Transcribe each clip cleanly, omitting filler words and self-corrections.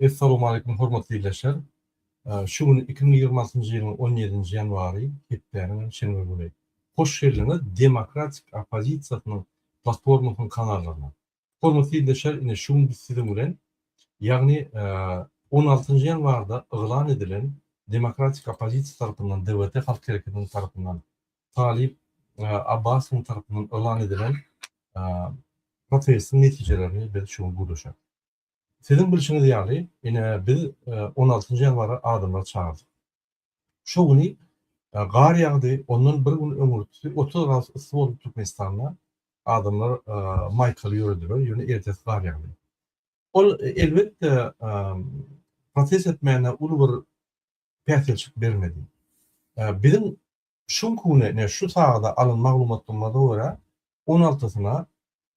Assalamu alaikum hormatly dinleyijiler. Şu gün 2026-njy ýylyň 17-nji ýanwary hepdäniň şenbe bolýar. Hoş geldiniz Demokratik Opozisiýasynyň platformasynyň kanallarına. Hormatly dinleyijiler, ine şu gün biz siziň bilen ýagny 16-njy ýanwarda yglan edilen Demokratik Opozisiýa tarapyndan DWT Halk Hereketiniň tarapyndan Talip Abbasowyň tarapyndan yglan edilen protestiň netijelerini biz şu gün guruşak. Sizin bilişiniz ýaly, ine biz 16-njy ýanwara adamlar çağırdyk. Şo güni gar ýagdy, ondan bir gün öňürtüsi 30 gras ysy bolup Türkmenistanda adamlar maýkaly ýöredler, ýöne ertesi gar ýagdy. Ol elbetde protest etmäne uly bir pähtilçik bermedi. Bizim şu güne, şu sagada alan maglumatlarına görä 16-syna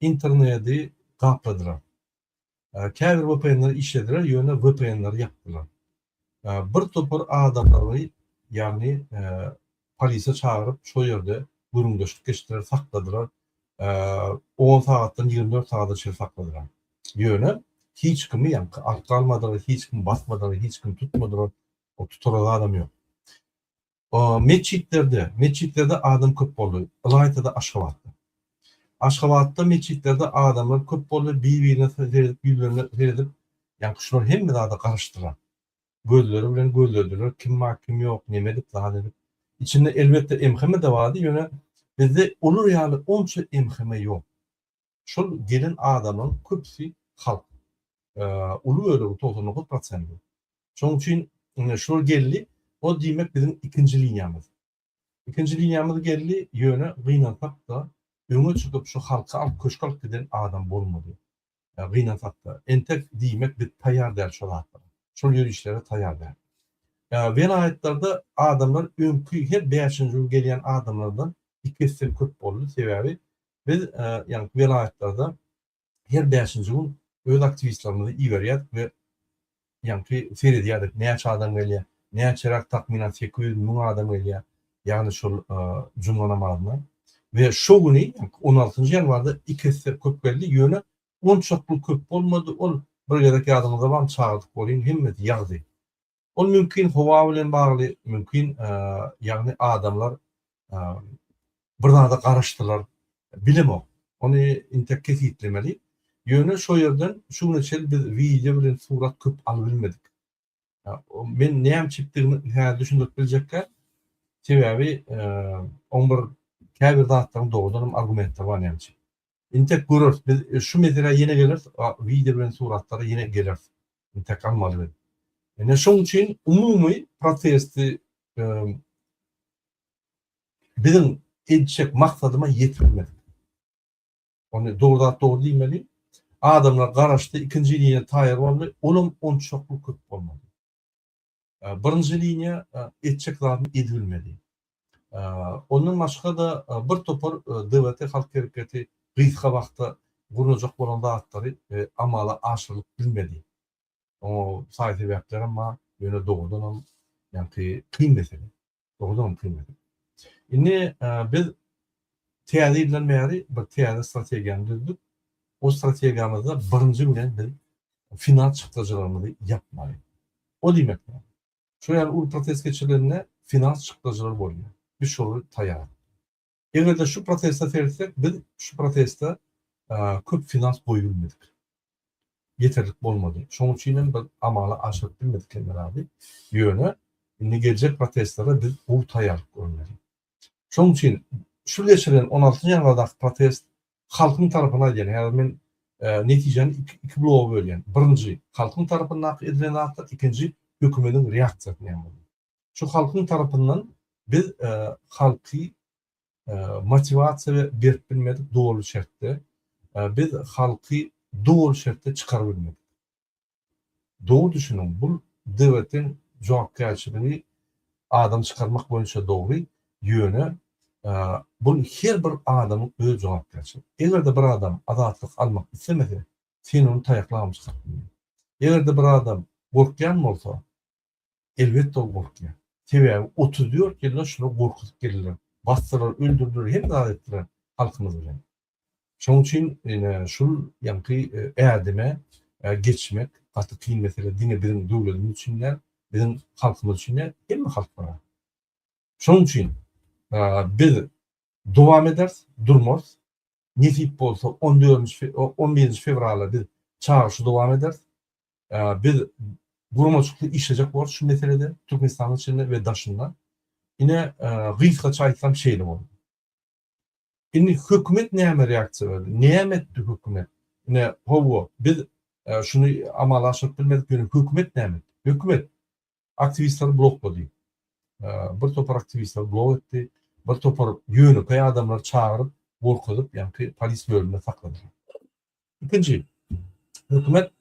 interneti gapladylar. Käbir VPN'ler işlediler, ýöne VPN'ler ýapdylar. Bir topar adamlary, ýagny polisiýa çağırıp şo ýerde gürüňdeşik geçdiler, sakladylar. 10 saatdan 24 saata çyl sakladylar. Ýöne hiç kimi ýa kalmadylar, hiç kim basmadylar, hiç kim tutmadylar. O tuturan adam ýok. Meçitlerde adam köp boldy. Ilaytyda Aşgabatda. Aşgabatda meçitlerde adamlar köp boldy, bir-birine seredip, ýa şular hemme da garaşdylar. Gözleri bilen gözlediler, kim bar, kim ýok, neme dip zat edip. İçinde elbette emheme de bardy, ýöne bizde olur ýaly onça emheme ýok. Şol gelen adamyň köpsi halk. Uly ölügi 99%. Şoň üçin şol geldi, o diýmek bizim ikinji liniýamyz. İkinji liniýamyz geldi, ýöne gynansak da öňe çykyp şu halka alyp köşk giden adam bolmady. Gynansak da entek diýmek bir taýýar däl şol hakda. Şol ýürüşlere taýýar däl. Velayetlarda adamlar öňkü her 5-nji ýyl gelýän adamlardan 2 hisse köp boldy. Sebäbi biz ýani velayetlarda her 5-nji ýyl öz aktivistlerimizi iýerýär we ýani seredýärdik. Näçe adam gelýär, näçe takminan 800 000 adam gelýär. Ýani şol jumla namazyna. Ve şo güni 16-njy ýanwarda 2 hisse köp geldi. Ýöne 10 çoklu köp bolmady. Ol bir gerek adamlar bam çağırdyk bolýan, hemmet ýagdy. Ol mümkin howa bilen bagly, mümkin ýagny adamlar birden da garaşdylar. Bilemok. Ony intek kesitlemeli. Ýöne şo ýerden şu neçe biz video bilen surat köp alyp bilmedik. Men näme çipdigini häzir düşündürip biljekkä. Sebäbi 11 käbir zatlaryň dogudym argumentler bar näme. Intek görür, biz şu mesele ýene gelir, video bilen suratlary ýene gelir. Intek almaly. Ene şoň üçin umumy protesti bizim edecek maksadyma ýetirmedi. Onu doğrudan doğru diýmeli. Adamlar garaşdy, ikinji liniýa taýýar boldy, olum on çoklu köp bolmady. Birinji liniýa edecek zadyny edilmedi. Ondan başga da bir topar DWT Halk Hereketi Ryska wagtda gurulajak bolan zatlary amala aşyrylyp bilmedi. O saýy sebäpler ama ýöne doğrudan ýani kyn mesele. Doğrudan kyn mesele. Indi biz teýär edilen bäri bir teýär strategiýany düzdük. O strategiýamyzda birinji bilen biz final çykdyjlarymyzy ýapmaly. O diýmek. Şu ýaly ul protest geçirilende final çykdyjlar bolýar. Biz şolu taýýar. Egerde şu protestde sersek, biz şu protestde köp finans goýulmadyk. Yeterlik bolmady. Şoň üçin bir amala aşyryp bilmedik abi. Ýöne indi geljek protestlere biz bu taýýar görmeli. Şoň üçin şu geçirilen 16-njy ýanwardaky protest halkyň tarapyna gelýän. Ýani men netijeni iki bloga bölýän. Birinji halkyň tarapyndan edilen akta, ikinji hökümetiň reaksiýasyna boldy. Şu halkyň tarapyndan biz halky motivasiýa berip bilmedik dogry şertde. Biz halky dogry şertde çykaryp bilmedik. Dogry düşünün, bu DWT'nin jogapkärçiligi adam çykarmak boýunça dogry ýöne bu her bir adamın öz jogapkärçiligi. Egerde bir adam azatlyk almak istemese, sen onu taýaklap çykarpyn. Egerde bir adam gorkýan bolsa, elbetde o gorkýar. Sebäbi 34 ýylda şunu gorkutup geldiler. Bastılar, öldürdüler, hem de ettiler halkımız bilen. Şoň üçin şul ýanky ädime geçmek, Hatta kıyın mesele dine bizim devletimiz üçünler, bizim halkımız üçünler, hem mi halk var? Şunun için biz devam ederiz, durmaz. Nesip olsa 11. fevralda biz çağrışı devam ederiz. Biz gurmaçlıklı işleyecek var şu meselede Türkmenistan'ın içinde ve daşında. Yine gıyskaça aytsam şeyle oldu. Şimdi hükümet neyme reaksiya verdi? Neyme etti hükümet? Yine hovo biz şunu amalaşıp bilmedik. Hükümet neyme? Hükümet aktivistleri blokladı. Bir topar aktivistler blok etti. Bir topar yönü kaya adamlar çağırıp korkutup yani polis bölümüne sakladı. İkinci, hükümet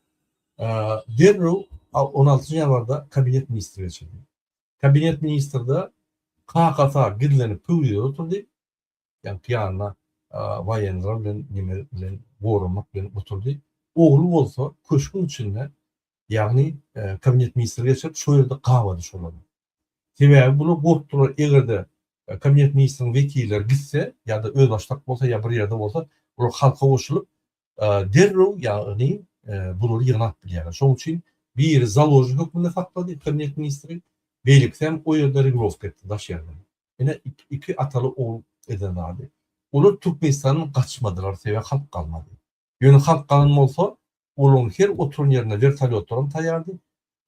derhal 16. yanvarda kabinet ministri geçirdi. Kabinet ministri de KKK gidileni püvüye oturdu. Yani yanına vayenler bilen korumak bilen oturdu. Oğlu olsa köşkün içinde yani kabinet ministri geçirip şu yerde kahvada şoladı. Sebebi bunu korktular eğer de kabinet ministrinin vekiller gitse ya da öz başlık olsa ya bir yerde olsa bu halka koşulup derhal yani bunu yığınak bilýär. Şoň üçin bir zaloji hökmünde sakladı kabinet ministri. Beyliksem o ýerde regulowka etdi daş ýerde. Ene iki atalı oğul edenadi. Olar Türkmenistan'ın kaçmadılar sebäbi halk kalmadı. Ýöne halk kalma bolsa olaň her oturan ýerine vertolyotlaryň taýýardy.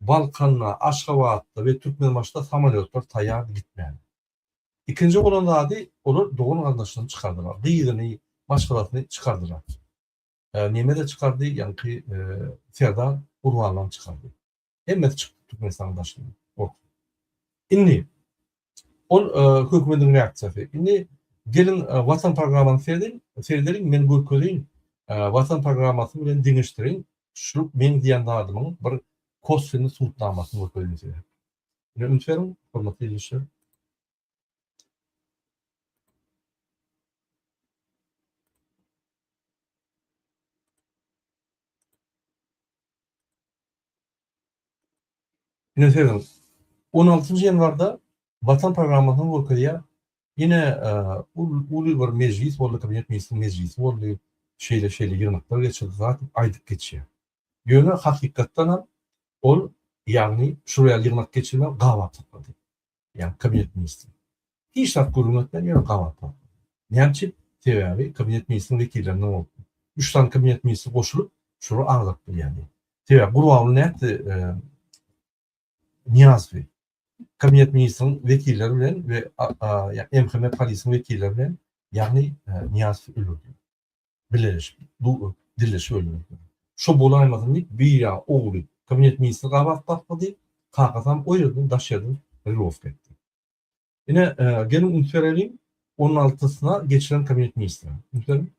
Balkanna, Aşgabatda ve Türkmenbaşyda samolyotlar taýýar gitmedi. İkinci olan adi olar doğun kardeşlerini çıkardılar. Gyýdyny, başgalarını çıkardılar. Neme de çıkardı yani ki Serdar Urvan'dan çıkardı. Hem çıktı Türkmenistan'dan başladı. Inni hükümetin reaksiyası. Inni gelin vatan programını seyredelim, men görkedeyin vatan programmasını bilen deňeşdirin. Şu men diýen adamyň bir kosfini sultnamasyny görkedeyin. Ne ümit hormatly izleyijiler. Yine söyledim. 16. yanvarda vatan programmasını görkediýär. Yine ulu bir meclis, boldy kabinet ministrinin meclisi, boldy şeyle ýyrnaklar geçirdi zaten aydyp geçýär. Ýöne hakykatdan ol yani şuraya ýyrnak geçirme gawat tutmadı. Yani kabinet ministri. Hiç şart görülmekden ýöne gawat tutmadı. Näçe sebebi kabinet ministrinin vekillerinden oldu. 3 tane kabinet ministri koşulup şuru ağırlık yani. Sebebi Gurbanly näçe Niýazowy kabinet ministrinin vekilleri bilen ve MHM polisinin vekilleri bilen yani Niýazowy öldürdi. Bileş, bu dilleşip öldürdi. Şo bolaýmadan bir ýa ogly kabinet ministri gawat tapmady, kakasam o ýerden daş ýerden regulowka etdi. Ine gelin ünferelim 16'sına geçiren kabinet ministri. Ünferelim.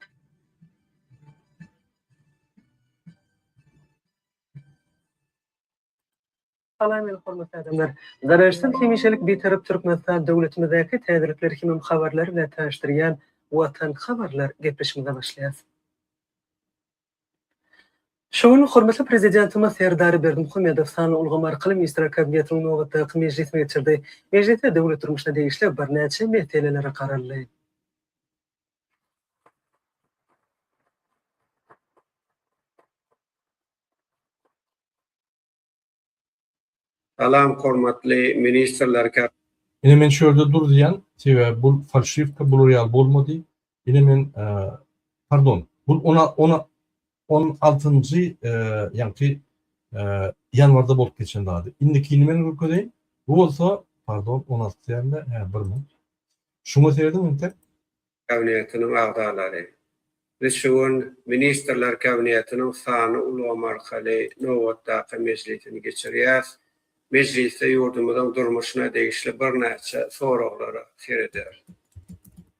Salam hormatly adamlar. Zararsız hemişelik bir taraf Türkmenistan döwletimizdäki täzelikler kimi habarlar bilen tanışdyrýan Watan habarlar gepleşmege başlaýar. Şoň hormatly prezidentimiz Serdar Berdimuhamedow sany ulgamar kılym ministri kabinetiniň nowatdaky meclisine geçirdi. Meclisde döwlet durmuşyna degişli bir näçe meseleleri kararly. Salam hormatly ministrler. Yine men şöyle dur diyen, bu falşifka, bu real bolmadı. Yine men, pardon, bu 16. yani yanvarda bolup geçen dağdı. İndiki yine men görkedeyin. Bu olsa, pardon, 16 yerinde, bir min. Şunu seyredim ente? Kabinetinin ağdalary. Biz şuň ministrler kabinetinin sany ulgamarkaly nowatdaky meclisini geçirýär. Mecliste ýurdumyzyň durmuşyna degişli bir näçe soraglary sereder.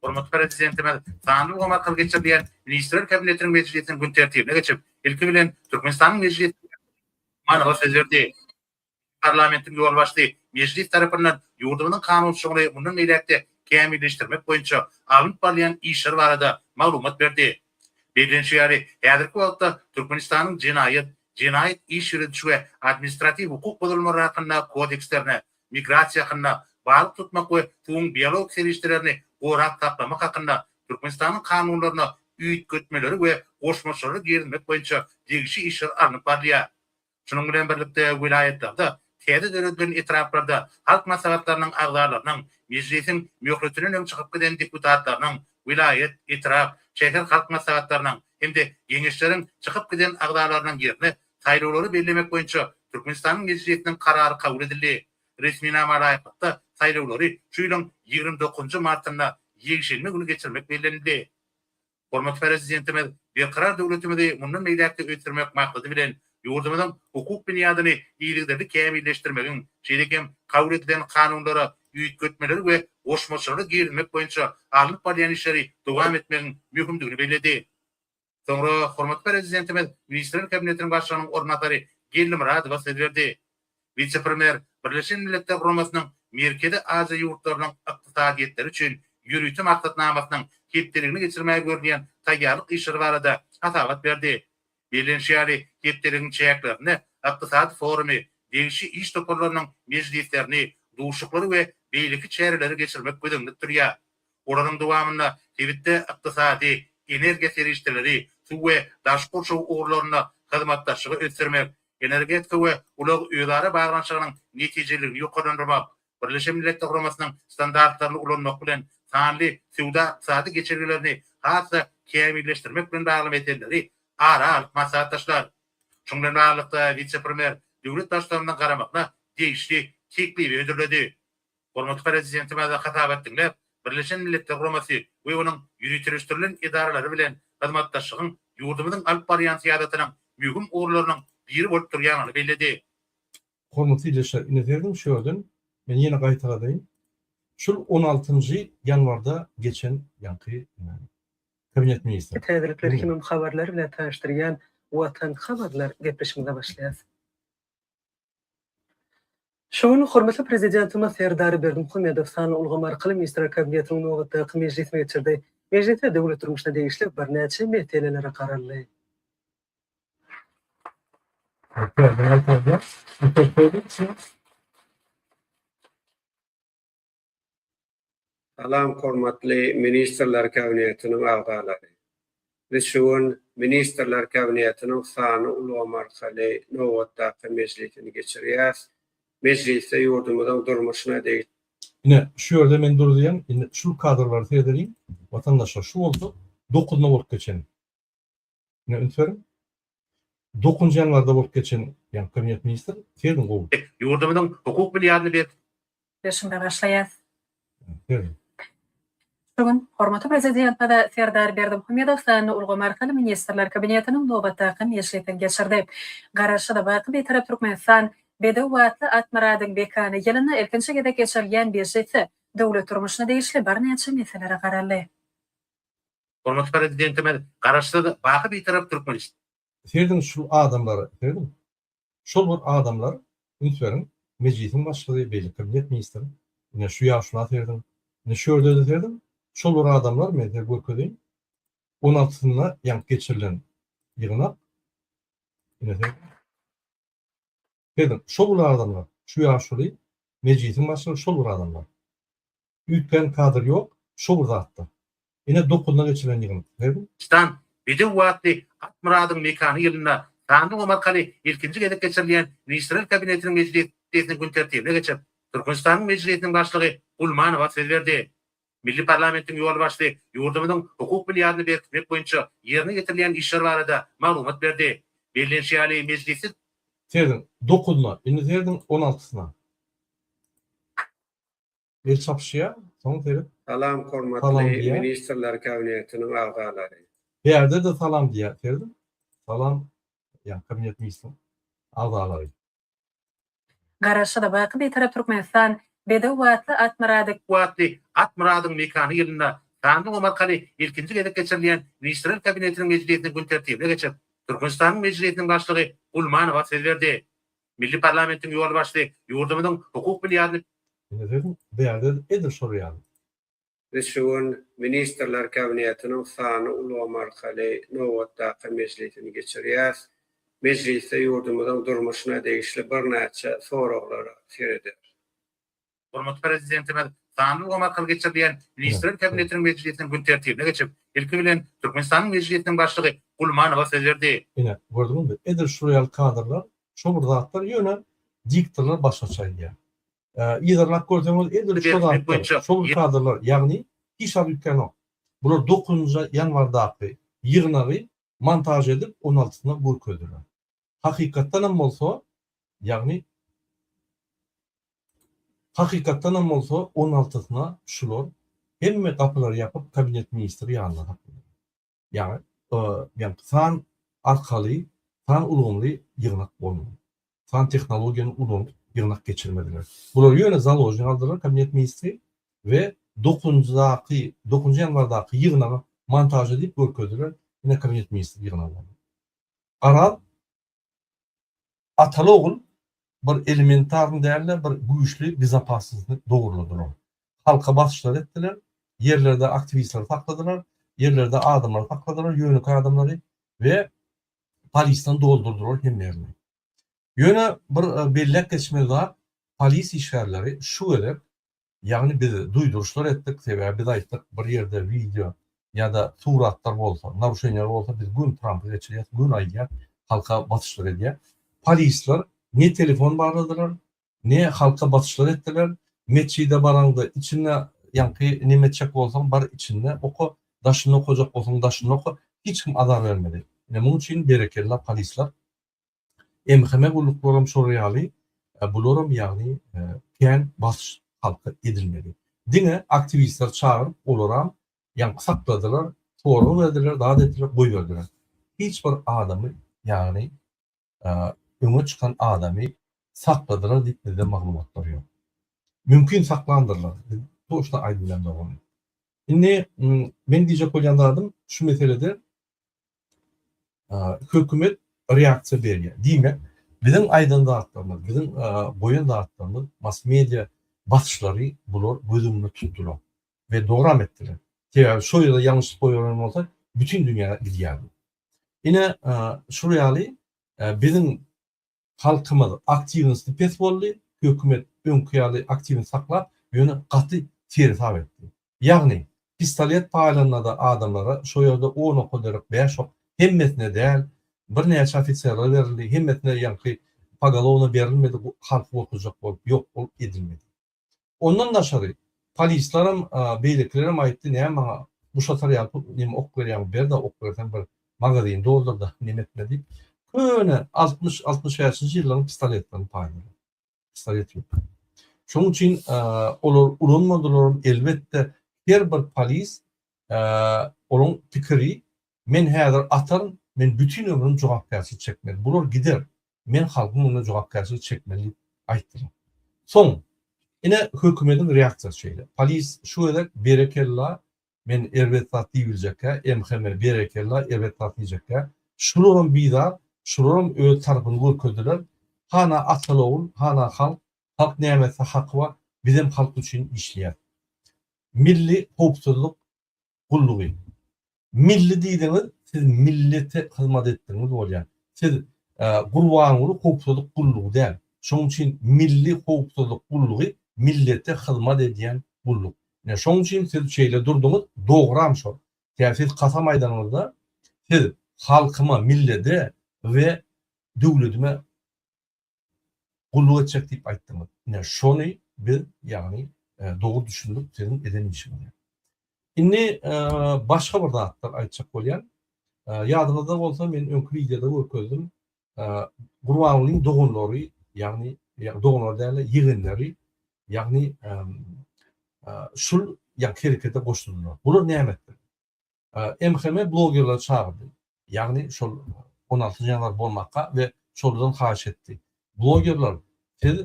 Hormatly prezidentimiz sany ulgamarkaly geçirýän ministrler kabinetiniň meclisiniň gün tertibine geçip, ilki bilen Türkmenistanyň meclisi managa söz berdi. Parlamentin ýol başly meclis tarapyndan ýurdumyzyň kanunçylygy mundan meýlekde kämilleşdirmek boýunça alınıp barýan işler barada maglumat berdi. Birinçi ýary häzirki wagtda Türkmenistanyň jinayet iş ýürütüşi we administrativ hukuk bozulmalary hakynda kodekslerine, migrasiýa hakynda, balyk tutmak we tuğun biyolog serişlerini gorap taplamak hakynda Türkmenistanyň kanunlaryna üýt götmeleri we goşmaçlary girilmek boýunça degişi işler alınıp barýar. Şunun bilen birlikde vilayetlerde täze döredilgen etraplarda halk maslahatlarynyň agzalarynyň, meclisin möhretiniň çykyp giden deputatlarynyň, vilayet, etrap, şäher halk maslahatlarynyň hemde geňeşleriň çykyp giden agzalarynyň ýerine saýlawlary bellemek boýunça Türkmenistanyň meclisiniň karary kabul edildi. Resmi namalaýykda saýlawlary şu ýylyň 29 martyna ýegşilme güni geçirmek bellendi. Hormat prezidentimiz bir karar döwletimizi mundan meýläkde ötürmek maksady bilen ýurdumyzyň hukuk binýadyny iýilikleri kämilleşdirmegiň, şeýlekem kabul edilen kanunlara ýütgetmeleri we goşmaçylary girilmek boýunça alyp barýan işleri dowam etmegiň möhümdigini bellädi. Soňra hormat prezidentimiz Ministrler Kabinetiniň başlygynyň ornatary Gellim Radowa söz berdi. Vice-premier Birleşen Milletler Guramasynyň Merkezi Aziýa ýurtlarynyň ykdysadiyetleri üçin ýürüýte maksatnamasynyň hepdeligini geçirmäge görýän taýýarlyk işleri barada hasabat berdi. Bilinşýäli hepdeligiň çäklerini ykdysat forumy, degişi iş toparlarynyň meclislerini, duşuklary we beýleki çäreleri geçirmek gödüňde durýar. Olanyň dowamynda Tebitde ykdysady, energiýa serişdirleri, suw we daş goşuw uğurlaryna hyzmatdaşlygy ötürmek, energetika we ulag öýdara baglanşygynyň netijeligini ýokarlandyrmak, Birleşen Milletler Guramasynyň standartlaryny ulanmak bilen sanly suwda ykdysady geçirgilerini hassa kämilleşdirmek bilen bagly meselleri ara maslahatdaşlar. Şundan bagly vice-premier döwlet başçylarynyň garamakna degişli teklip ödürledi. Hormat prezidentimiz hatap etdiler. Birleşen Milletler Guramasy we onuň ýürütüleşdirilen idaralary bilen hyzmatdaşlygyň ýurdumyzyň alyp barýan syýasatynyň mühim orlarynyň biri bolup durýanyny bellädi. Hormatly ilişkiler ineterdim şördün. Men ýene gaýtaradyň. Şul 16-njy ýanwarda geçen ýanky kabinet ministri. Täzelikler kimim habarlar bilen tanıştırýan Watan habarlar gepleşmege başlaýar. Şoň hormatly prezidentimiz Serdar Berdimuhammedow sany ulgamar kılym Ministrler Kabinetiniň nowatdaky meclisine geçirdi. Meclisde döwlet durmuşyna degişli bir näçe meselelere kararly. Salam hormatly Ministrler Kabinetiniň agzalary. Biz şuň Ministrler Kabinetiniň sany ulgamarkaly nowatdaky meclisini geçirýäs. Mecliste ýurdumyzyň durmuşyna degişli Yine şu yerde men durýan, yine şu kadrlar tediriň, vatandaşlar şu oldu, 9'una bolup geçen. Yine üntürim. 9 ýanwarda bolup geçen ýa kabinet ministri tedin gowy. Ýurdumyzyň hukuk binýadyny bir Yaşımda başlayaz. Tedin. Bugün hormatly prezident Serdar Berdimuhammedow sany ulgamar kılym Ministrler Kabinetiniň nowatdaky meclisini geçirdi. Garaşyda baky bir tarap Türkmenistan Bedewatly atmaradyň bekany ýylyna erkinçe gedek geçirilýän meclisi döwlet durmuşyna degişli bir näçe meselelere kararly. hormat prezidentimiz garaşdy baky bir tarap Türkmenistan. Tedin şu adamlary, tedin. Şol bir adamlar üntürim meclisin başlygy beýle kabinet ministri. Yine şu ýaşla tedin. Ne şu ýerde tedin. Şol bir adamlar men de görkezýän 16'sına ýank geçirilen ýygyna. Yine tedin. Şol adamlar, şu ýaşly meclisin başlygy şol bir adamlar. Ütken kadr ýok, şol bir zatda. Yine 9'una geçirilen ýygyna. Tedin. Bedewatly atmaradyň bekany ýylyna sany umarkaly ilkinji gedek geçirilýän Ministrler Kabinetiniň meclisini gün tertibine geçip Türkmenistanyň meclisiniň başlygy Ulmanowa söz berdi. Milli parlamentiň ýol başly ýurdumyzyň hukuk binýadyny berkitmek boýunça ýerine getirilýän işler barada maglumat berdi. Bilinşýäli meclisi Tedin 9'una, indi tedin 16'sına. Bir çapşıya, soň tedin. Salam Salam hormatly diýä. Ministrler Kabinetiniň agzalary. Bir yerde de salam diye tedin. Salam, yani kabinet ministri. Agzalary. Garaşyda baky bir tarap Türkmenistan Bedewatly atmaradyň bekany ýylyna sany umarkaly ilkinji gedek geçirilýän Ministrler Kabinetiniň meclisini gün tertibine geçip Türkmenistanyň meclisiniň başlygy Ulmanowa söz berdi. Milli parlamentiň ýol başly ýurdumyzyň hukuk binýadyny Indi tedin, bir yerde de edir sorýar. Biz şuň Ministrler Kabinetiniň sany ulgamarkaly nowatdaky meclisini geçirýäs. Mecliste ýurdumyzyň durmuşyna degişli bir näçe soraglary sereder. hormat prezidentimiz sany umarkaly geçirilýän Ministrler Kabinetiniň meclisini gün tertibine geçip ilki bilen Türkmenistanyň meclisiniň başlygy Ulmanowa söz berdi. Yine gördüğün gibi edir sorýal kadrlar Şu bir zatlar yöne diktorlar başa çayıyor. İdarlak gördüğümüz edil şu zatlar, şu bir kadrlar, yani iş alırken o. Bunlar 9. yanvardaki yığınağı montaj edip 16'sına vur koydular. Hakikatten hem olsa, yani hakikatten hem olsa 16'sına şular hem kapıları yapıp kabinet ministri yanına kapılar. Yani san arkalı, san ulumlu yığınak olmuyor. San teknolojiyanın ulumlu yığınak geçirmediler. Bunlar yöne zalojini aldılar kabinet ministri ve 9. yanvardaki yığınağı montaj edip vur koydular. Yine kabinet ministri yığınağı. Aral Atalıoğul bir elementarın değerli bir güçlü bizapassızlık doğruladılar. Halka basışlar ettiler, yerlerde aktivistler takladılar, yerlerde adamlar takladılar, yönük adamları ve polisten doldurdular hemlerini. Yöne bir bellek geçmede polis işgalleri şu edip, yani biz duyduruşlar ettik, biz ayttık bir yerde video ya da suratlar olsa, naruşenler olsa biz gün Trump'ı geçireceğiz, gün ayıya halka basışlar ediyor. Polisler ne telefon bağladılar, ne halka basışlar ettiler, meçhide barandı, içine yankı ne meçhek olsan bar içinde oku, daşını okuyacak olsan daşını oku, hiç kim adar vermedi. Yani bunun için bereketli polisler, emheme bulluklarım soruyalı, bulurum yani ken basış halka edilmeli. Dine aktivistler çağırıp oluram, yankı sakladılar, soru verdiler, daha dettiler, boy verdiler. Hiçbir adamı yani öne çıkan adamı sakladılar deyip de maglumatlar yok. Mümkün saklandırlar. Doğuşta aydınlan da onu. Şimdi ben diyecek olan şu meselede hükümet reaksiya veriyor. Demek bizim aydın dağıtlarımız, bizim boyun dağıtlarımız, mass media basışları bunlar gözümünü tuttular. Ve doğru ettiler. Yani şöyle de yanlış boyunlar olsa bütün dünyaya gidiyordu. Yine şuraya bizim halkımız aktivinisti pes boldy, hükümet önküýäli aktivini saklap, ýöne gaty terhab etdi. Ýagny pistolet paýlanada adamlara şo ýerde 10 okudarak 5 ok hemmesine däl, bir näçe ofisiýerler berildi, hemmesine ýanky pagalowna berilmedi, bu halk okujak bolup ýok bolup edilmedi. Ondan daşary polislerim beýleklerim aýtdy, näme bu şatar ýalyp näme ok berýär, berde ok bersen bir magazin doldurda näme etmedi. Öyle 60-65 yılların pistoletlerini paylaşıyor. Pistolet yok. Şunun için olur ulunmadılar elbette her bir polis onun fikri men häzir atarım, men bütün ömrüm jogapkärçilik çekmeli. Bular gider. Men halkym ona jogapkärçilik çekmeli aýtdylar. Soň ine hökümetin reaksiyası şeýle. Polis şu edek berekella men elbetde diýiljekkä, emheme berekella elbetde diýjekkä. Şuların bidar şurum öz tarafını görkezdiler. Hana Atalıoğul, hana halk nämese hak var, bizim halk üçün işleýär. Milli howpsuzlyk gullugy. Milli diýdiňiz, siz millete hyzmat etdiňiz bolýar. Siz gurbanyňyz howpsuzlyk gullugy däl. Şoň üçin milli howpsuzlyk gullugy millete hyzmat edýän gulluk. Ine şoň üçin siz şeýle durduňyz, dogram şo. Ýa siz kasam aýdanňyzda siz halkyma, millete ve döwletime gulluk etjek diýip aýtdyňyz. Ine şonu biz yani doğru düşündük, senin eden işin. Şimdi başka bir zatlar aýtjak bolýan. Ýadyňyzda bolsa men öňkü videoda görkezdim. Gurbanyň dogunlary, yani dogunlar däle ýygyndary, yani şul ýa-kerekete goşuldylar. Bular näme etdi? MHM blogerler çağırdı. Yani şol 16 yanvar bolmakka ve şoldan haýyş etdi. Blogerler siz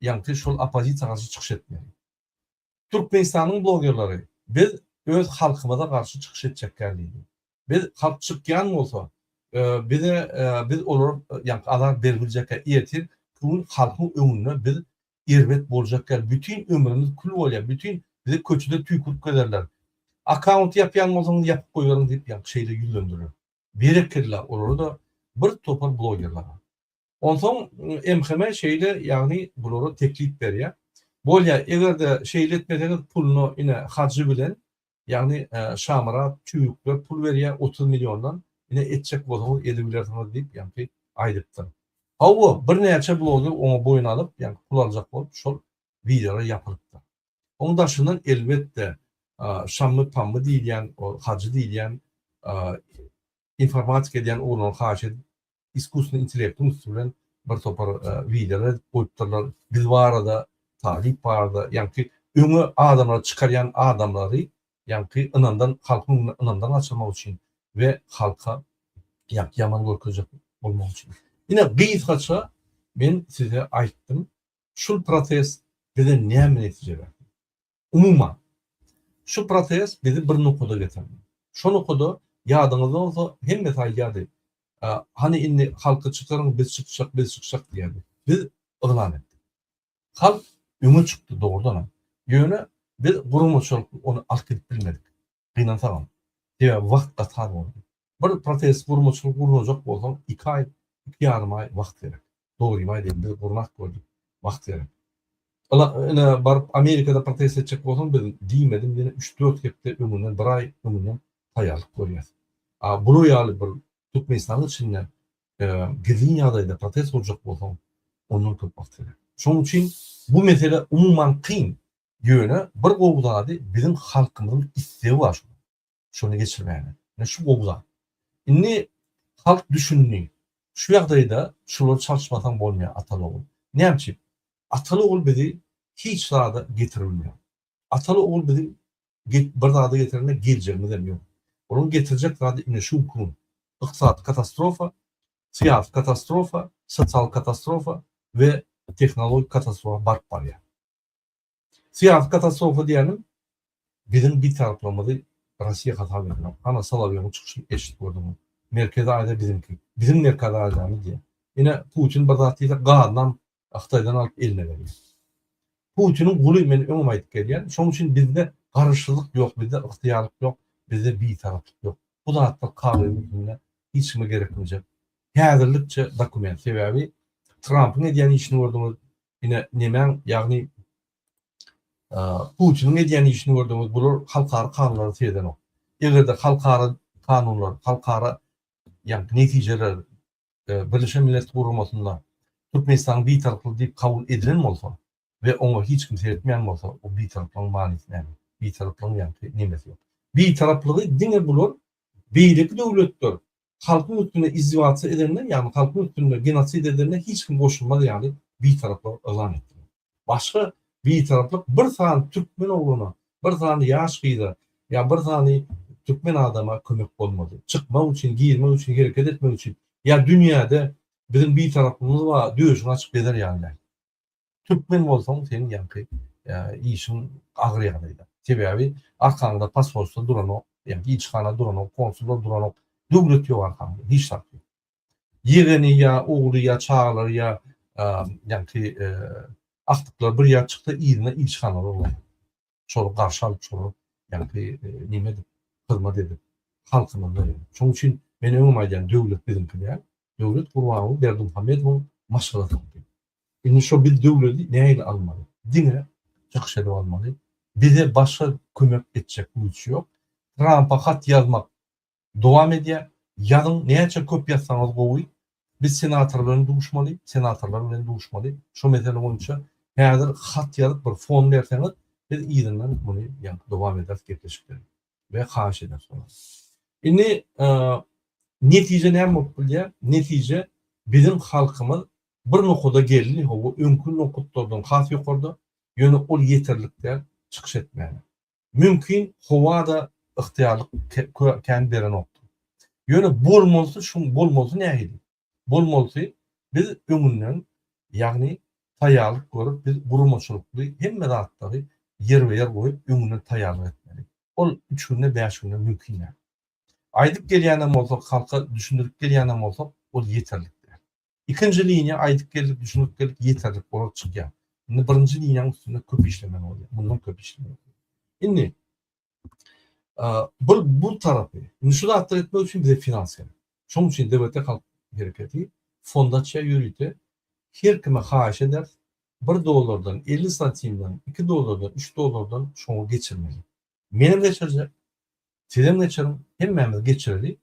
ýa-ni şol opozisiýa garşy çykyş etmeli. Türkmenistanyň blogerleri biz öz halkymyza garşy çykyş etjeklerdi. Biz halk çykýan bolsa biz olar ýa-ni azar berilmejekkä ýetir, bu halkyň öňünde biz erbet boljaklar. Bütün ömrümüz kül bolýar, bütün bizi köçüde tüýküp gelerler. Account yapyan bolsaňyz ýapyp goýaryn diýip ýa şeýle ýüzlendirir. Bereketler olur da bir topar blogerler. Ondan MHM şeýle ýagny bulary teklip berýär. Bolýa egerde şeýle etmediňiz pulunu ine hajy bilen ýagny şamara tüýükler pul berýär 30 milyondan ine etjek bolsaňyz edebilersiňiz diýip ýa-ni aýdypdyr. Hawa bir näçe bloger oňa boyun alyp, ýani pul aljak bolup şol videolar ýapalypdy. Oň daşyndan elbetde şammy pammy diýilýän, o hacı diýilýän, informatika diýen onuň haşy iskusny intellektin üstünden bir topar videolar koýupdylar. Biz barada, talip barada, ýani öňe adamlar çykarýan adamlary, ýani ynandan halkyň ynandan açylmak üçin we halka ýaman görkezek bolmak üçin. Yine gıyıtkaça ben size aýtdym. Şu protest bize näme netije berdi? Umuman şu protest bizi bir noktada getirdi. Şu noktada ýadyňyzda bolsa hemme taýýady. Hani inni halka çıkaryň, biz çykşak diýerdi. Biz ıglan etdik. Halk öňe çykdy doğrudan. Ýöne biz gurulmaçylyk onu alyp gidip bilmedik. Gynansagan. Diýe wagt gatar boldy. Bir protest gurulmaçylyk gurulacak bolsa 2 ay, 2,5 ay wagt gerek. Dogry aýdym, biz gurmak gördük. Wagt gerek. Ene barıp Amerikada protest etjek bolsam biz diýmedim, ýene 3-4 hepde öňünden 1 ay öňünden taýýarlyk görýär. Bunu ýaly bir Türkmenistan'ın içinden gizli ýagdaýda protest bolacak bolsam onun köp wagt gerek. Şonuň üçin bu mesele umuman kyn ýöne bir gowzady bizim halkymyzyň istegi var. Şonu geçirmäni. Ne şu gowza. Inni halk düşünni. Şu ýagdaýda şular çalışmasan bolmaýar Atalogul. Näçe? Atalogul bizi hiç zada getirilmiyor. Atalogul bizi bir zada getirene geljegimiz ýok. Onu getirecek zada ine şu kun. Iqtisadi katastrofa, siyasi katastrofa, sosyal katastrofa ve teknolojik katastrofa barp barýar. Siyasi katastrofa diýenim bizim bir taraplamady Rossiýa hata berdi. Ana Solovyň çykyşyny eşit gördüm. Merkezi Aýda bizimki. Bizim Merkezi Aýdamy diýe. Ine Putin bir zat diýse gaýdan Aktaýdan alyp eline berýär. Putinin guly men öňüme aýdyp gelýär. Şonuň üçin bizde garşylyk ýok, bizde yktyýarlyk ýok, bizde bir taraplyk ýok. Bu zatlar kagymyna hiç mi gerekmeyecek? Häzirlikçe dokument sebebi Trump'ın edýän işini gördüňiz. Ine nemen ýagny Putin'in edýän işini gördüňiz. Bular halkara kanunlary seýden ok. Egerde halkara kanunlar, halkara ýani netijeler Birleşen Milletler Gurulmasynda Türkmenistan bir taraflı diýip kabul edilen bolsa ve onu hiç kimse etmeyen bolsa o bir taraflyň manysy näme? Bir taraflyň ýani nemesi ýok. Bir taraflygy diňe bular beýleki döwletler halkyň üstüne izdiwaçy edenler ýani halkyň üstüne genosid edenler hiç kim goşulmady ýani bir taraflar ılan etdi. Başga bir taraflyk bir sany türkmen ogluny, bir sany ýaş gyýda ýa bir sany türkmen adama kömek bolmady. Çykmak üçin, giýirmek üçin, hereket etmek üçin ýa dünýäde bizim bir tarafımız var, döşün açıp eder ýanlar. Türkmen bolsaň senin ýanky işin agyr ýagdaýda. Sebebi arkaňda pasportda duran o, ýani ilçhana duran o, konsulda duran o döwlet ýok arkaňda, hiç şart ýok. Ýegeni ýa ogly ýa çağlar ýa ýani aktyplar bir ýer çykdy, ýerine ilçhana bolar. Şol garşy alyp şol ýani nime dip, hyzmat edip halkymyzda. Şonuň üçin men öňüme aýdan döwlet bizimki ýa. Döwlet gurbagy Berdimuhammedowyň maşgalaty. Indi şu bir döwleti näyle almaly? Diňe ýakşy edip almaly. Bize başga kömek etjek güýçi ýok. Trump'a hat ýazmak dowam edýär. Ýazyň näçe köp ýazsaňyz gowy. Biz senatorlaryň duşmaly, senatorlar bilen duşmaly. Şu mesele boýunça häzir hat ýazyp bir fon berseňiz, biz ýerinden muny ýa dowam ederiz gepleşikler we haş eder sonra. Indi netije näme bolup bilýär? Netije bizim halkymyz bir noktada geldi, o öňkü noktalardan has ýokarda ýöne ol ýeterlikler çykyş etmäli. Mümkin howada yktyýarlyk kän beren okdy. Ýöne bolmasa şu bolmasa nähili? Bolmasa biz öňünden ýagny taýýarlyk görüp biz gurulmaçylykly hemme zatlary yer goýup öňünden taýýarlyk etmeli. Ol 3 günde 5 günde mümkin näme? Aydyp gelýänem bolsak, halka düşündirip gelýänem bolsak, ol ýeterlikdir. İkinji linýa aydyp gelip düşünüp gelip ýeterlik bolup çykýar. Indi birinji linýanyň üstünde köp işlemen bolýar. Bundan köp işlemen. Indi bu tarapy, indi şu zatlar etmek üçin bize finans gerek. Şonuň üçin dewletde halk hereketi fondaçya ýürüýdi. Her kime haýyş eder. $1 50 santimden, $2 $3 şoňa geçirmeli. Menim geçirjek. Sizem geçirin, hemmemiz geçireli.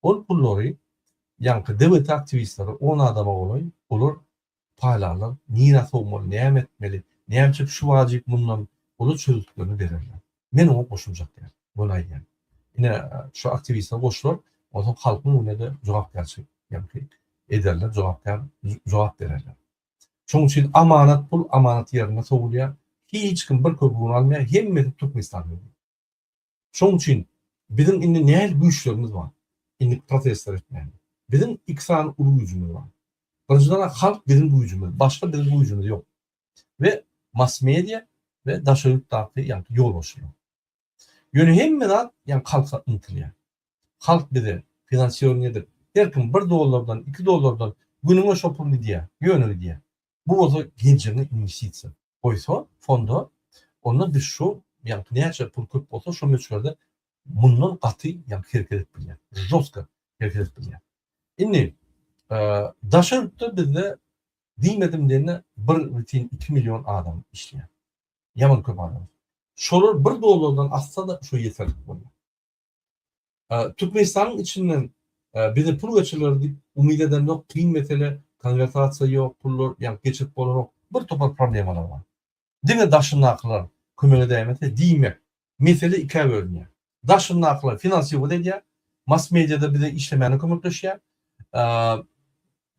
Ol pullary yankı devlet aktivistleri 10 adama olur paylarlar, nirat olmalı, neyem etmeli, neyem çık şu vacip bundan olur çözüldüklerini verirler. Men onu koşulacak yani. Buna yani. Yine şu aktivistler koşulur, o zaman halkın önüne de cevap gerçek. Yani ederler, cevap verirler. Şoň üçin amanat pul, amanat yerine soğuluyor. Hiç kim bir köpüğünü almaya, hemmeti Türkmenistan veriyor. Şoň üçin bizim indi nähil güýçlerimiz var. Indi protestler etmeli. Bizim iksan ulu gücümüz var. Birinçiden halk bizim gücümüz, başka bizim gücümüz yok. Ve mass media ve daşarık tarafı yani yol boşluyor. Yönü hemmeden yani halka ıntılıyor. Halk bize finansiyonu nedir? Her kim $1, $2 günüme şopurlu diye, yönü diye. Bu olsa geleceğine investisiya. Oysa fonda onda biz şu yani neyse pul köp olsa şu meçhulde bundan katı yani hareket etmeliyor. Joska hareket etmeliyor. Şimdi daşarıkta bizde diýmedim diýene 1,2 milyon adam işleýär. Yaman köp adam. Şolar $1'dan atsa da şu yeterli bolýar. Türkmenistanyň içinden bize pul geçirler diýip umyd eden yok, kıyın mesele, konvertasiya yok, pullar yani geçip bolan bir topar problemler var. Dine daşın naklar kömele dämete diýmek. Mesele iki bölünýär. Daşın naklar finansiýa edýär, mass mediada bize işlemeni kömekleşýär.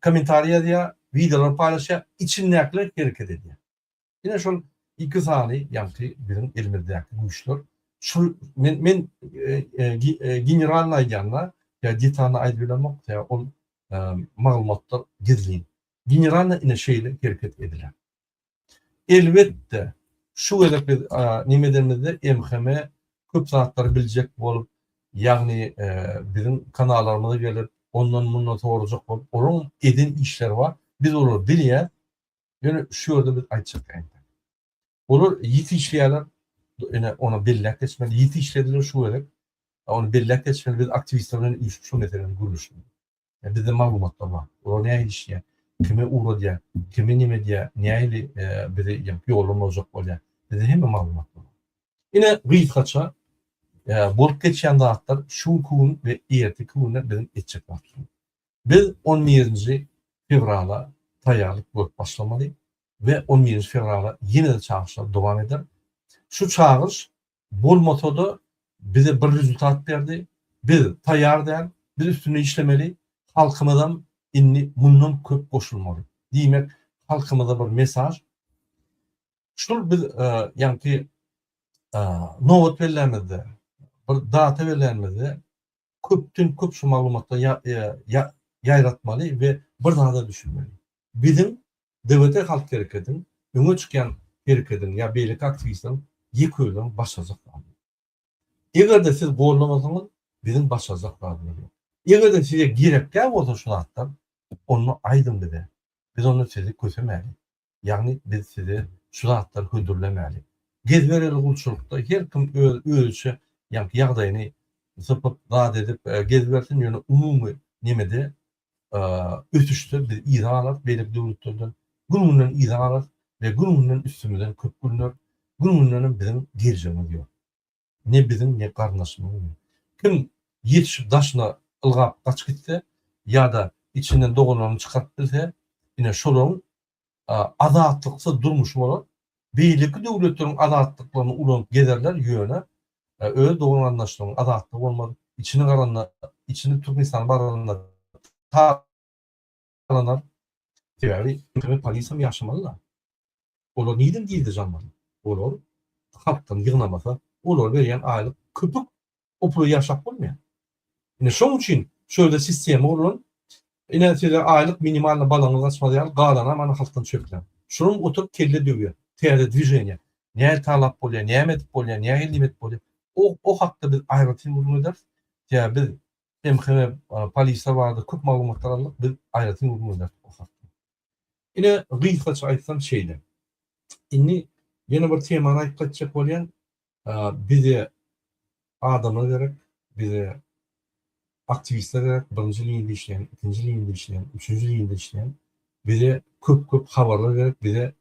Komentariya diye videolar paylaşıyor, içindekler hareket ediyor. Yine şu iki saniye yankı birin elimizde güçler. Şu men generalna ayyanlar ya ditana aydırlamak ya o malumatlar gizliyin. Generalna yine şeyle hareket edilir. Elbette şu edip nimederimizde MHM köp saatler bilecek bolup yani bizim kanallarımıza gelip ondan bundan soracak bolup onun edin işler var. Biz onu bilýär. Yani şu yerde biz aytjak aýdy. Olur ýetişýärler, ene ona bellek geçmeli, ýetişlediler şu gerek. Onu bellek geçmeli, biz aktivistlerden şu meseleni guruluşdy. Yani bizde maglumatlar var. O näme işýär? Kime uğradyar? Kime nime diýär? Näýli bize ýolum olacak bolýar? Bizde hemme maglumatlar var. Yine gıýtgaça bolup geçýän zatlar şu kun ve erti kunlar bizim etjek wagt. Biz 11 fevrala tayarlık bolup başlamaly ve 11 fevrala yine de çağrışlar devam eder. Şu çağrış bolmasa bize bir rezultat berdi. Biz tayar der, biz üstüne işlemeli, halkımızdan inni bundan köp koşulmalı. Diýmek halkımıza bir mesaj. Şol biz yani nowat bellemizde, bir data bellemizde köptün köp şu maglumatlar ýaýratmaly we bir daha da düşünmeli. Bizim devlete halk hareketin, öňe çykan hareketin ya beýlik aktivistlerin ýekölden başlajaklar. Eger siz gollamasaňyz bizim başlajaklar bolýar. Eger de size gerekli bolsa şu hatlar, onu aýdym dedi. Biz onu sizi kösemäli. Yani biz sizi şu hatlar hödürlemäli. Gezbereli gulçulukda her kim ölçü yani ýagdaýyny zıpıp zat edip gezbersin ýöne umumy nemede ötüştü bir izahat belirli devletlerden gününden izahat ve gününden üstümüzden köp günler gününden bizim gerjemiz yok. Ne bizim ne karnaşmamız yok. Kim yetişip daşına ılgap kaç gitse ya da içinden doğulanı çıkartıp bilse yine şolun adatlıksa durmuş olur. Belirli devletlerin adatlıklarını ulanıp gezerler yöne. Öyle doğru anlaşılan adatlık olmadı. İçini karanlar, içini Türkmenistan baranlar ta'lanlar. Teori, polisam yaşamalılar. Olar neden değildi canlar? Olar halktan yığınamasa, olar veriyen aylık köpük o pulu yaşap olmayan. Yine şoň üçin şöyle sistemi olun. Yine size aylık minimalna balanı açmadıyan galana mana halktan çöklen. Şunun oturup kelle dövüyor. Teori движение. Näme talap bolýar, näme etip bolýar, näme limit bolýar. O hakda biz aýratyn urun eder. Ya biz MHM polisiýa barada köp maglumatlar alyp biz aýratyn urun eder o hakda. Ine gıýtgaça aýtsam şeýle. Inni ýene bir temany aýtyp geçjek bolýan bize adamlar gerek, bize aktivistler gerek, birinji liňede işleýän, ikinji liňede işleýän, üçüncü liňede işleýän, bize köp habarlar gerek, bize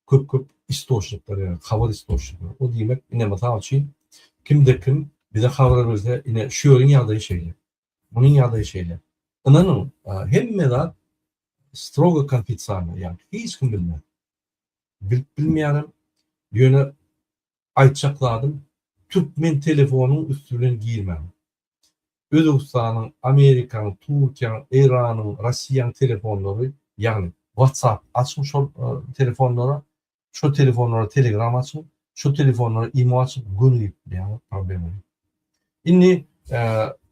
köp istoşluklar gerek, habar istoşluklar. O diýmek ine mesal üçin kimde kim bize habar berse ine şu ýolun ýagdaýy şeýle. Bunun ýagdaýy şeýle. Inanın hemme zat strogo konfidensial, yani hiç kim bilmez. Bilmeyenim, yöne aytçakladım, Türkmen telefonun üstünden giyirmem. Özbekistan'ın, Amerika'nın, Türkiye'nin, İran'ın, Rusya'nın telefonları, yani WhatsApp açmış telefonlara, şu telefonlara Telegram açın, şu telefonlara imo açın, günlük yani problem yok. İnni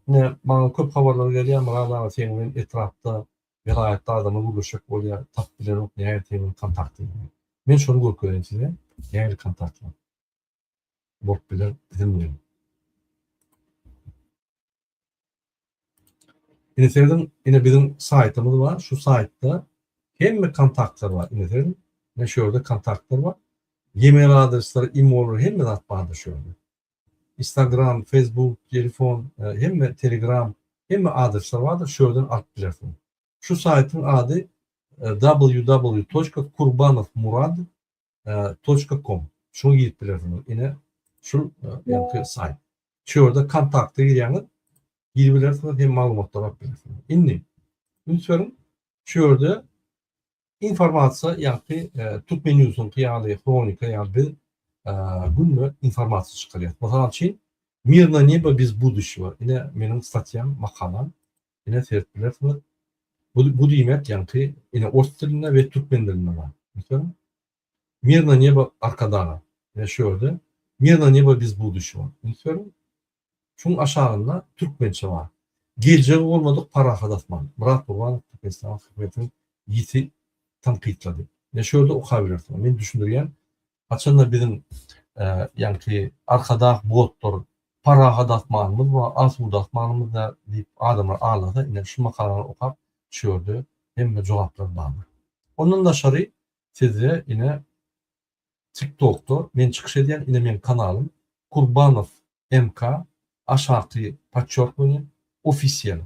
ne bana köp haberler geliyor, bana senin etrafta vilayette adamı buluşacak oluyor, takdirler yok, nihayet senin kontaktı. Ben şunu korkuyorum size, nihayet kontaktı. Bok bilir, bilmiyorum. Yine bizim saytımız var. Şu saytta hem kontaktlar var. Ne şöyle kontaktlar var. E-mail adresleri, e-mail hem de atmadı şöyle. Instagram, Facebook, telefon, hem Telegram, hem adresler vardır. Şöyle at telefon. Şu saytın adı www.kurbanovmurad.com. Şunu gidip telefonu. Yine şu sayt. Şurada kontakta gireniz girbilersiniz hem malumatlar atabilirsiniz. İnni. Ünsörün şurada informasiya yani Türkmen News'un kıyalı kronika yani bir günlük informasiya çıkarıyor. Mesela için Mirna Neba biz buduş var. Yine benim statyam, makalam. Yine seyretbilirsiniz. Bu demek yani yine Orta diline ve Türkmen diline var. Mesela Mirna Neba arkadana. Yine şurada Mirna Neba biz buduş var. Mesela şunun aşağında Türkmençe var. Gelecek olmadık para hadatman. Murat Burhan Türkmenistan hükümetinin yiti tankitladı. Ne şöyle okuyabilirsiniz. Ben düşündürgen açında bizim yani arkada bottor para hadatmanımız ve az hadatmanımız da deyip adamlar ağladı. Yine şu makaleleri okuyup şöyle hem de cevaplar bağlı. Onun da şarı size yine TikTok'ta ben çıkış eden yine benim kanalım Kurbanov MK aşağı paçorkunu ofisiyel.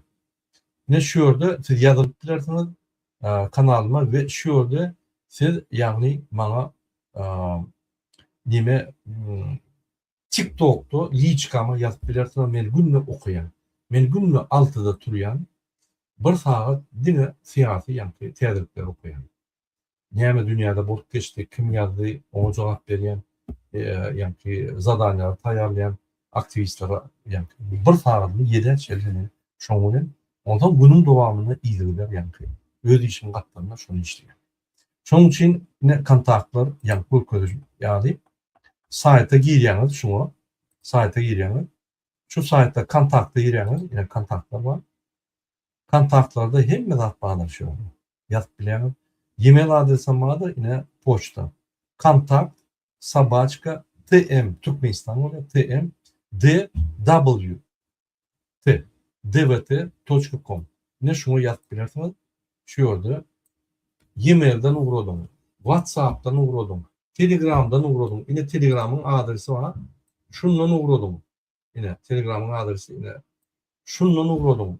Ne şurada siz yazıp dilerseniz kanalıma ve şurada siz yani bana nime TikTok'ta liçkama yazıp dilerseniz ben günlü okuyan, ben günlü altıda turuyan bir saat dine siyasi yani teadrikler okuyan. Neyme dünyada bulup geçti, kim yazdı, onu cevap veren, yani zadanlar tayarlayan aktivistlere yani bir saatini 7 çelini şoğunun ondan bunun devamını iyiler yani öz işin katlarına şunu işliyor. Şunun için ne kontaktlar yani bu kadar yani sayta giriyeniz şunu sayta giriyeniz şu sayta kontakta giriyeniz yine kontaktlar var. Kontaktlarda hem medat bağlaşıyor. Yazıp bilen e-mail adresim vardı yine poçta. Kontakt sabaçka tm Türkmenistan oluyor tm dvt.com ne şunu yazıp bilersiniz. Şurada e-mail'den uğradım. WhatsApp'tan uğradım. Telegram'dan uğradım. Yine Telegram'ın adresi var. Şundan uğradım. Yine Telegram'ın adresi yine şundan uğradım.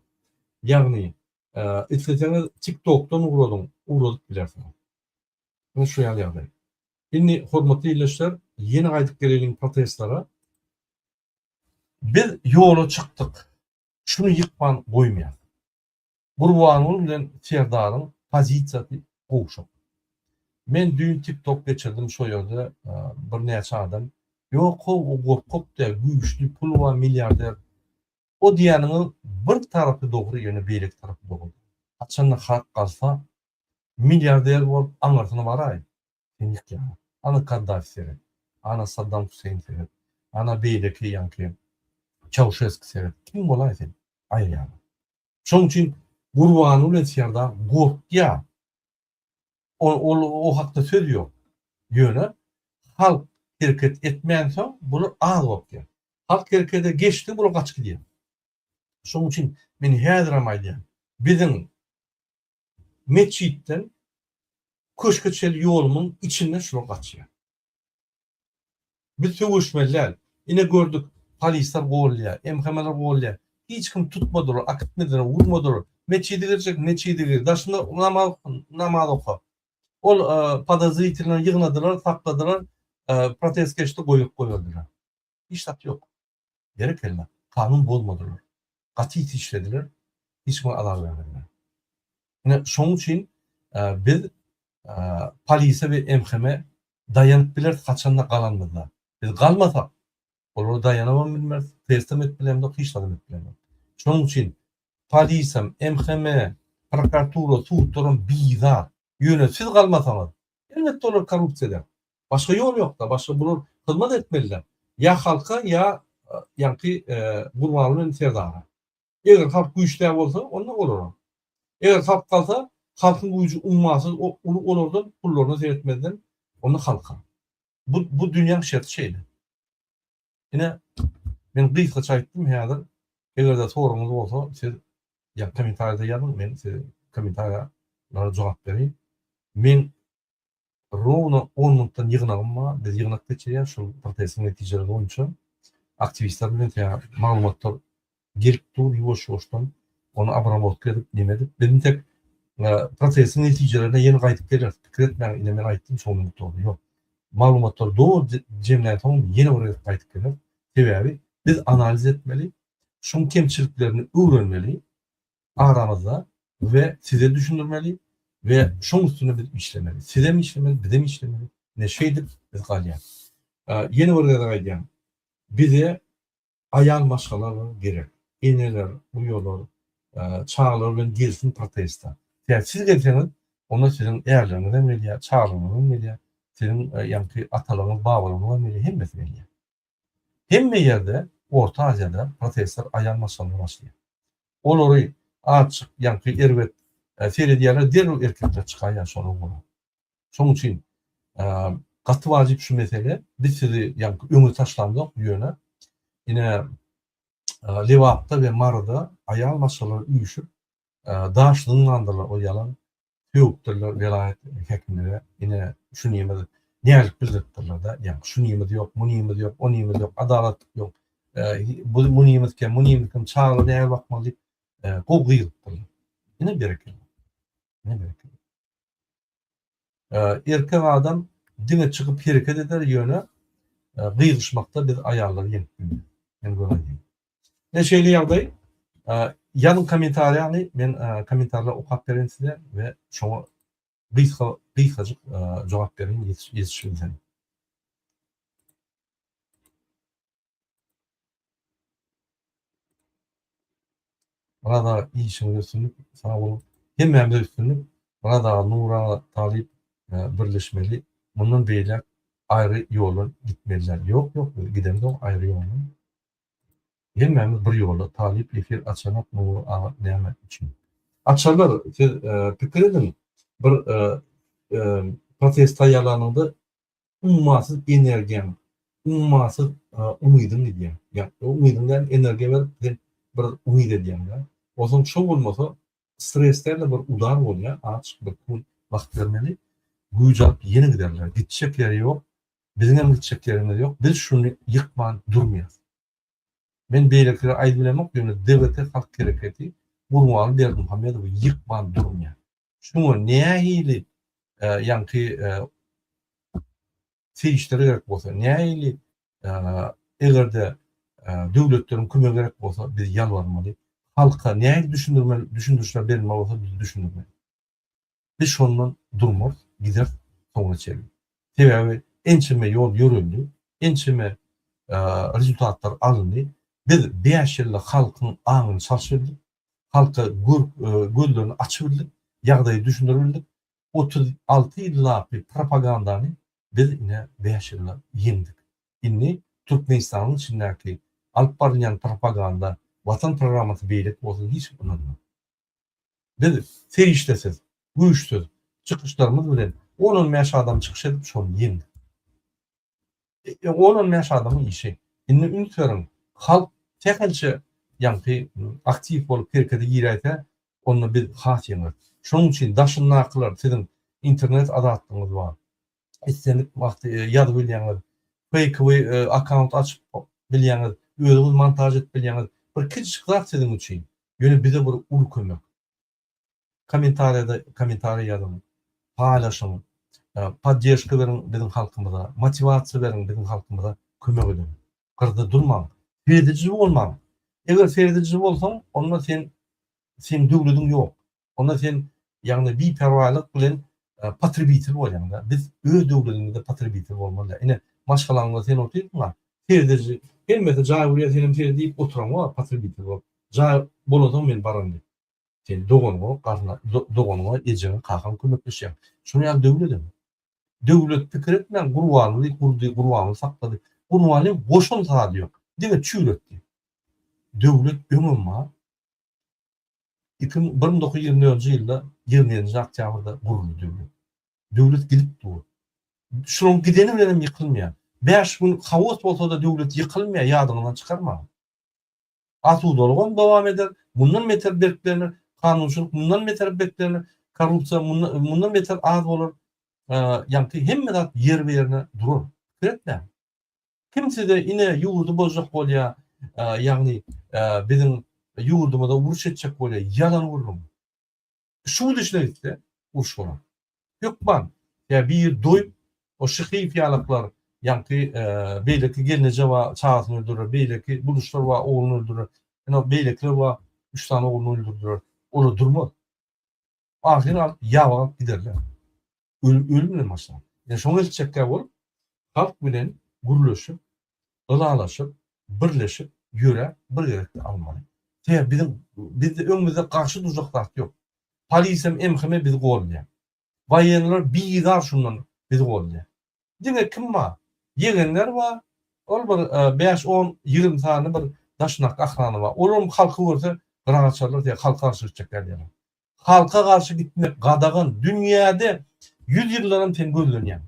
Yani isterseniz TikTok'tan uğradım. Uğradık bilersiniz. Ben şu yazayım. Şimdi hürmetli ilişkiler yeni aydık gelelim protestlara. Biz yola çıktık. Şunu yıkman koymayan. Burvanul bilen Serdar'ın pozisiyası qoğuşup. Men dün TikTok geçirdim şu yerde bir neçe adam. Yok o korkup da güçlü pul var milyarder. O diyanının bir tarafı doğru yönü beylik tarafı doğru. Açanla halk kalsa milyarder olup anlartını var ay. Tenik yani. Ana Kaddafi seyret. Ana Saddam Hüseyin seyret. Ana beyleki yankı. Çavuşeski seyret. Kim olaydı? Ay yani. Şunun için Burvanul Ensiyar'da korkya o hakta söz yok. Yöne halk hareket etmeyen son bunu ağır korkya. Halk harekete geçti bunu kaç gidiyor. Şunun için beni hediramaydı. Bizim meçhitten Kuşkaçel yolumun içinde şunu kaçıyor. Bir sövüşmeler. Yine gördük polisler go'lya, emhameler go'lya. Hiç kim tutmadılar, akıtmadılar, vurmadılar. Meçhidi girecek, meçhidi girecek. Daşında namaz oku. Ol padazıytilen yığınadılar, sakladılar, protest geçti, koyup koyuyordular. İşte yok. Gerek elle. Kanun bozmadılar. Katı işlediler. hiç mi alar vermediler. Yani şunun için biz polise ve emheme dayanıp biler kaçanda kalanmadılar. Biz kalmasak olur dayanamam bilmez. Teslim etmelerim de hiç adam etmelerim. Şunun için polisem, emheme, prokuratura, suutların biza yönetsiz kalmasanız elbette olur korrupsiyada. Başka yol yok da. Başka bunun hizmet etmeliler. Ya halka ya yankı vurmalının serdara. Eğer halk güçlü olsa onunla olur. Eğer halk kalsa halkın gücü ummasız olurdan kullarını seyretmeden onu halka. Bu dünyanın şartı şeydi. Yine ben kıyıkça aytdım ya eğer de sorunuz olsa siz ya komentarda yazın ben size komentarlara cevap vereyim. Men ровно 10 minutdan yığınağıma biz yığınak geçirýär şu protesin netijeleri boýunça aktivistler bilen ya maglumatlar gelip dur ýoş-ýoşdan onu abramolt edip nemedip benim tek protesin netijelerine yeni gaýtyp gelir. Pikir etmeň ine men aýtdym şonu mutlu. Yok. Maglumatlar doğru jemleýän soň yeni bir gaýtyp gelir. Sebebi biz analiz etmeli. Şun kemçiliklerini öwrenmeli aramızda ve size düşündürmeli ve şun üstüne biz işlemeli. Size mi işlemeli, bize mi işlemeli? Ne şeydir biz galýan. Yeni bir gaýdýan. Bize ayal maşgalar gerek. Eneler, uyolar, çağlar bilen gelsin protesta. Yani siz gelseniz ona sizin eýerleriniz emeli, çağlarınız emeli, sizin yankı atalarınız, babalarınız emeli, hemmesi emeli. Hemme yerde Orta Asya'da protestler ayal maşgalar başlıyor. Olary açık yankı erwet seyrediýärler derhal erkekler çıkaýar şonu bunu. Şonuň üçin gaty wajyp şu mesele biz sizi yankı öňe taşlandyk bu ýöne. Ine Lewapda ve Marada ayal maşgalar üýüşüp daşlyňlandylar o ýalan höwükdirler welaýat hekimleri ine şunu ýemedi. Näçe bildirdiler da ýa şunu ýemedi ýok, muny ýemedi ýok, ony ýemedi ýok, adalat ýok. Bu muny ýemedi çağla näçe bakmaly gol gyýypdylar. Ine berekeli. Ne berekeli. Erkek adam dine çıkıp hareket eder ýöne gyýyşmakda biz ayarlar ýenip bilýär. Men görýän. Ne şeýle ýagdaý ýalyn komentarlaryny men komentarlara okap beren size ve şoňa gysgalyk jogap berin ýetişýär. Burada işimiz üstünlük sağ olun. Hemmemiz üstünlük. Burada Nura Talip birleşmeli. Bundan beyler ayrı yolun gitmeliler. Yok gidemde o ayrı yolun. Hemmemiz bir yolda Talip efir açanak Nura Nimet için. Açarlar pikir edin bir protesta yalanında ummasız energiýam, ummasız umydym diýär. Ya umydymdan energiýa berip bir umyd edýär. Ozon şo bolmasa streslerle bir udar bolýar, açyk bir pul wagt bermeli. Güýj alyp ýene giderler. Gitjek ýeri ýok. Biziň hem gitjek ýerimiz ýok. Biz şunu ýykman durmaýas. Men beýlekleri aýdyp bilemek ýöne devlete halk kereketi Gurmaly Berdimuhammedow ýykman durmaýar. Şunu nähili yankı seyişleri gerek bolsa, nähili egerde döwletlerin kömegi gerek bolsa biz ýalvarmaly. Halka nähili düşündürüşler berilmeli bolsa biz düşündirmeli. Biz şondan durmaz, gider soňra çelir. Sebebi ençeme ýol ýörüldi, ençeme rezultatlar alındy. Biz 5 ýylda halkyň aňyny çalşyrdyk. Halka gözlerini açybildik, ýagdaýy düşündirbildik. 36 ýyllaky propagandany biz ine 5 ýylda ýendik. Inni Türkmenistanyň içindäki alyp barýan propaganda, watan programmaty beýlek bolsa hiç unutma. Biz serişdesiz, güýçsiz çykyşlarymyz bilen 10 ýaş adam çykyş edip şonu ýendik. 10 ýaş adamyň işi. Inni ünitlerin halk tekelçe yankı aktif bolup herkese giýärse onu biz has ýeňir. Şonuň üçin daşyny naklar sizin internet adatlygyňyz bar. Etsenlik wagty ýazyp bilýäňiz, fake account açyp bilýäňiz, özüňiz montaj edip bilýäňiz. Bir kiçik zat sizin üçin. Ýöne bize bir uly kömek. Komentarya ýazyn, paýlaşyň, podдержка berin bizim halkymyza, motivasiýa berin bizim halkymyza kömek edin. Gyrda durmaň, ferdici bolmaň. Eger ferdici bolsaň, onda sen sen döwledin yok. Onda sen ýagny bir perwalyk bilen patribitir bolýanda. Biz öz döwletimizde patribitir bolmaly. Ine maşgalaňda sen oturýarsyň. Terdeji hemmete jaý buraya senim ter diýip oturaň wa patribitir bol. Jaý boladym men baran diýip. Sen dogonyňa garna dogonyňa ejine kakan kömekleşýär. Şunu ýa döwledim. Döwlet pikir etmän gurbanlyk gurdy, gurbany saklady. Gurbany boşun saýýar. Diňe çüýretdi. Döwlet öňüme 1920-nji ýylda 20-nji oktýabrda guruldy döwlet. Döwlet gidip dur. Şonuň gideni bilen ýykylmaýar. 5 gün hawos bolsa da döwlet ýykylmaýar, ýadyňdan çykarma. Atuw dolgan dowam eder. Mundan beter berklerini, kanunçylyk mundan beter berklerini, korrupsiýa mundan beter az bolar. Ýa-ni hemme zat ýer berine durur. Biletme. Kimse ine ýurdu bozjak bolýar, ýagny biziň ýurdumyzda uruş etjek bolýar, ýalan ururum. Şu düşüne gitdi, uruş bolar. Ýokman, ýa bir doýup o şyhy fiýalaklar, ýa-ni beýleki gelneje we çagasyny öldürür, beýleki buluşlar we ogluny öldürür. Ene beýlekler we 3 tane ogluny öldürür. Ola durmaz. Ahir ýawa giderler. Ölümle başlar. Yani şoňa çekkä bolup, halk bilen guruluşyp, ılalaşyp, birleşip, ýöre bir gerekli almaly. Bizde öňümizde karşı durjak ýok. Polisem emheme bizi golýar. Baýanlar biýdar şundan bizi golýar. Diňe kim bar? Ýegenler bar. Ol bir 5-10-20 tane bir daşnak ahrany bar. Olum halky görse gıraçarlar diýip halka garşy çekler diýer. Halka garşy gitmek gadagan dünýäde 100 ýyllardan ten gözlenýär.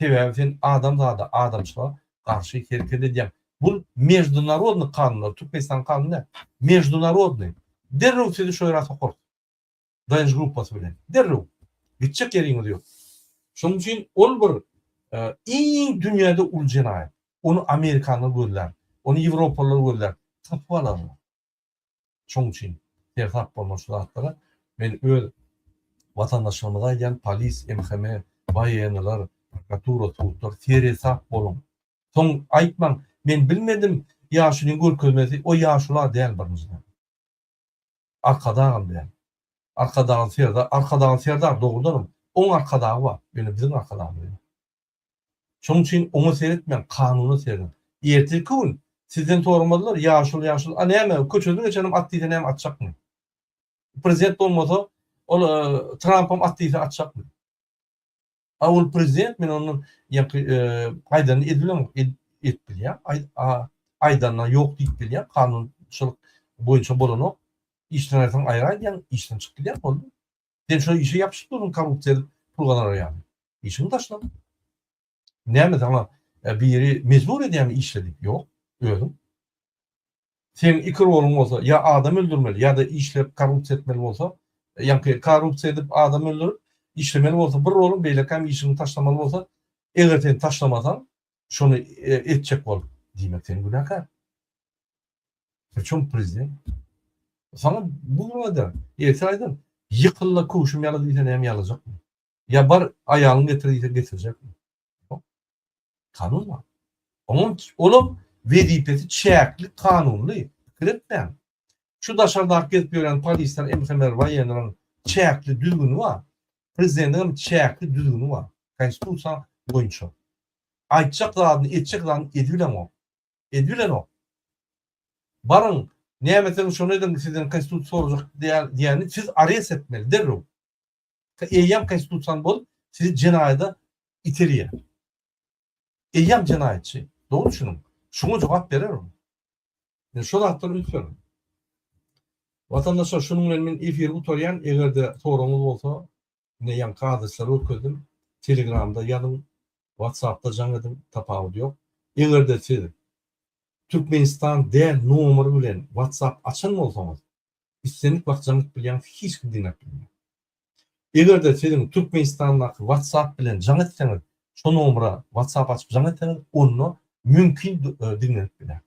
Sebäbi sen adam zada adamçyla garşy hereket edýär. Bu международный kanunlar, Türkmenistan kanuny, международный. Derrew sizi şu ýere sokar. Dayanış gruppasy bilen. Derrew. Gitjek ýeriňiz ýok. Şoň üçin ol bir iň dünýäde ul jenaýat. Onu Amerikanlar görler, onu Ýewropalılar görler. Tapyp alarlar. Şoň üçin tertap bolmaşy zatlara men öz vatandaşlarymyza ýan polis, MHM, baýanlar, prokuratura, tutlar, tertap bolun. Soň aýtmaň, men bilmedim ýaşyny görkezmesi, o ýaşylar däl birimizden. Arkadagyň bilen. Arkadagyň serdar dogrudanam. Oň arkadagy bar, ýöne biziň arkadagyň. Şoň üçin onu seyretmeň, kanuny seyredin. Erteki gün sizden sormadylar, ýaşyl, näme köçeden geçenim atdyýsa näme atjakmy? Prezident bolmasa, ol Trump'am atdyýsa atjakmy? Ol prezident men onun aýdany etbilýär. Aýdana ýok diýip bilýär. Kanunçylyk boýunça bolan işten aýraýan, işten çykýar boldy. Sen şu işi ýapyşyp durun korrupsiýa pulganar ýa-ni. İşini taşlap. Näme sana biri mecbur edýän işledik ýok, özüm. Sen iki rolun bolsa, ya adam öldürmeli ya da işlep korrupsiýa etmeli bolsa, ýa-ni korrupsiýa edip adam öldürüp işlemeli bolsa, bir rolun beýle hem işini taşlamaly bolsa, eger sen taşlamasan, şonu etjek bol diýmek sen günahkar. Çöň prezident. Sana bu bolada, ýetirýär. Ýykylla kuşum ýaly diýsen hem ýalajakmy? Ya bar aýalyny getirýär, getirecekmi? Kanun var. Onun vedipeti çäkli kanunly. Kiretmän. Şu daşarda hareket eden polisler, emherler, baýanlaryň çäkli düzgünü var. Prezidentiň çäkli düzgünü var. Konstitusiýa boýunça. Aýtjak zady, etjek zady edbilen o. Barın, näme şonu edin sizden konstitusiýa sorajak diýeni siz arrest etmeli, derrew. Eýýam konstitusiýan bol, sizi jenaýda iterýär. Eýýam jenaýatçy. Doğru düşünün. Şunu cevap verer o. Ben şu zatları lütfen. Vatandaşlar şunun men efir utoryan egerde sorunuz bolsa ne ýan kağıtçylar öküldüm. Telegramda ýazyň, WhatsApp'da jaňadyň tapawud ýok. Egerde siz Türkmenistan däl nomery bilen WhatsApp açan bolsaňyz, istenik wagt jaňyp bilýän hiç kim diňäp bilmär. Egerde siz Türkmenistandaky WhatsApp bilen jaňatsaňyz, şu nomera WhatsApp açıp jaňatsaňyz, onu mümkin dinlenip bilen.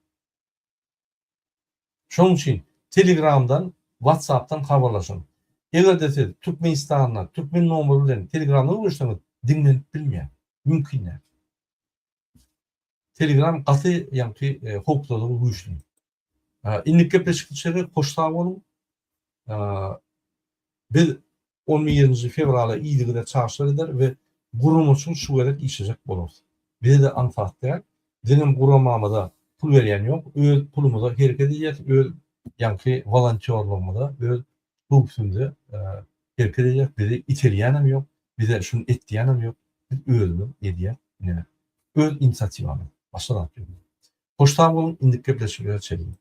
Şoň üçin Telegramdan, WhatsApp'tan habarlaşın. Egerde siz Türkmenistandan, Türkmen nomeri bilen Telegramdan görüşseňiz, dinlenip bilmeýär. Mümkin näme? Telegram gaty ýa-ni hokuklygy güýçli. Innikle peşikçileri hoşta bolun. biz 17 fevrala iyiliğine çağrışlar eder ve gurum için şu gerek işecek boluruz. Bize de anfat değil. Bizim gurumamada pul veren yok. Öz pulumuza hareket edeceğiz. Öz yankı volontörlüğümüzde, öz hukukumuzda hareket edeceğiz. Bize iteleyenim yok. Bize şunu etdiyenim yok. Biz özümüz ediye. Öz inisiyatifimiz. Baştan atıyorum. Hoştan bulun, indik köpleşmeye çekin.